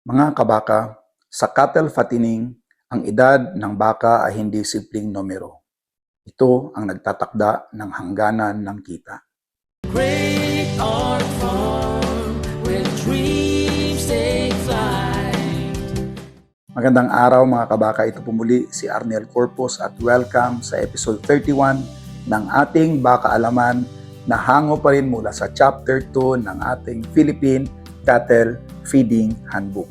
Mga kabaka, sa cattle fattening, ang edad ng baka ay hindi simpleng numero. Ito ang nagtatakda ng hangganan ng kita. Great art form where dreams take flight. Magandang araw mga kabaka, ito po muli si Arnel Corpus at welcome sa episode 31 ng ating Baka Alaman na hango pa rin mula sa chapter 2 ng ating Philippine Cattle Feeding Handbook.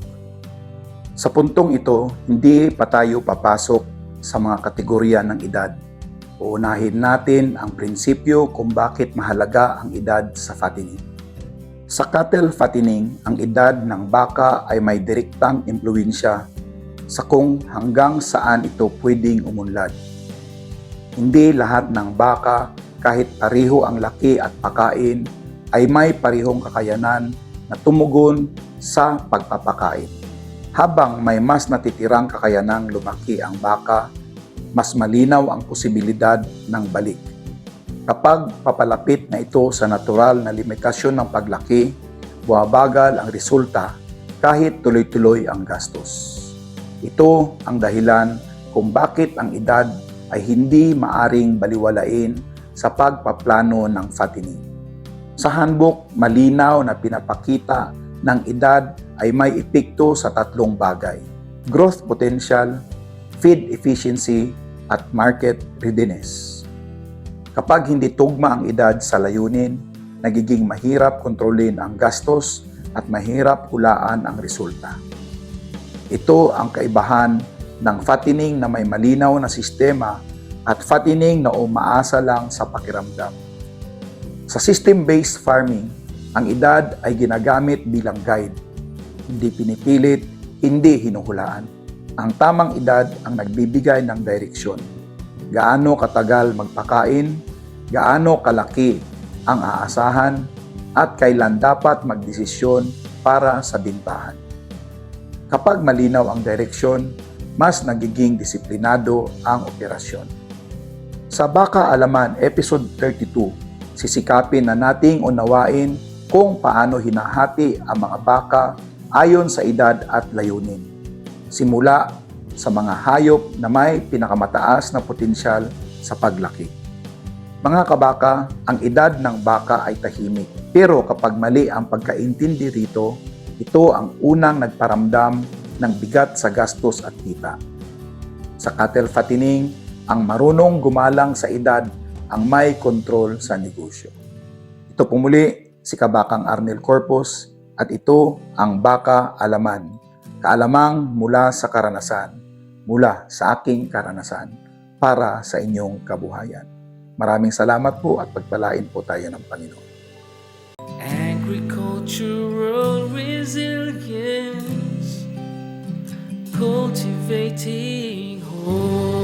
Sa puntong ito, hindi pa tayo papasok sa mga kategorya ng edad. Uunahin natin ang prinsipyo kung bakit mahalaga ang edad sa fattening. Sa cattle fattening, ang edad ng baka ay may direktang impluwensya sa kung hanggang saan ito pwedeng umunlad. Hindi lahat ng baka, kahit pareho ang laki at pakain, ay may parehong kakayanan na tumugon sa pagpapakain. Habang may mas natitirang kakayanang lumaki ang baka, mas malinaw ang posibilidad ng balik. Kapag papalapit na ito sa natural na limitasyon ng paglaki, bumabagal ang resulta kahit tuloy-tuloy ang gastos. Ito ang dahilan kung bakit ang edad ay hindi maaring baliwalain sa pagpaplano ng fattening. Sa handbook, malinaw na pinapakita ng edad ay may epekto sa tatlong bagay: growth potential, feed efficiency, at market readiness. Kapag hindi tugma ang edad sa layunin, nagiging mahirap kontrolin ang gastos at mahirap hulaan ang resulta. Ito ang kaibahan ng fattening na may malinaw na sistema at fattening na umaasa lang sa pakiramdam. Sa system-based farming, ang edad ay ginagamit bilang guide. Hindi pinipilit, hindi hinuhulaan. Ang tamang edad ang nagbibigay ng direksyon. Gaano katagal magpakain, gaano kalaki ang aasahan, at kailan dapat magdesisyon para sa bintahan. Kapag malinaw ang direksyon, mas nagiging disiplinado ang operasyon. Sa Baka Alaman Episode 32, sisikapin na nating unawain kung paano hinahati ang mga baka ayon sa edad at layunin. Simula sa mga hayop na may pinakamataas na potensyal sa paglaki. Mga kabaka, ang edad ng baka ay tahimik. Pero kapag mali ang pagkaintindi rito, ito ang unang nagparamdam ng bigat sa gastos at kita. Sa cattle fattening, ang marunong gumalang sa edad ang may kontrol sa negosyo. Ito po muli si Kabakang Arnel Corpus at ito ang Baka Alaman. Kaalamang mula sa karanasan, mula sa aking karanasan, para sa inyong kabuhayan. Maraming salamat po at pagpalain po tayo ng Panginoon. Agricultural resilience, cultivating hope.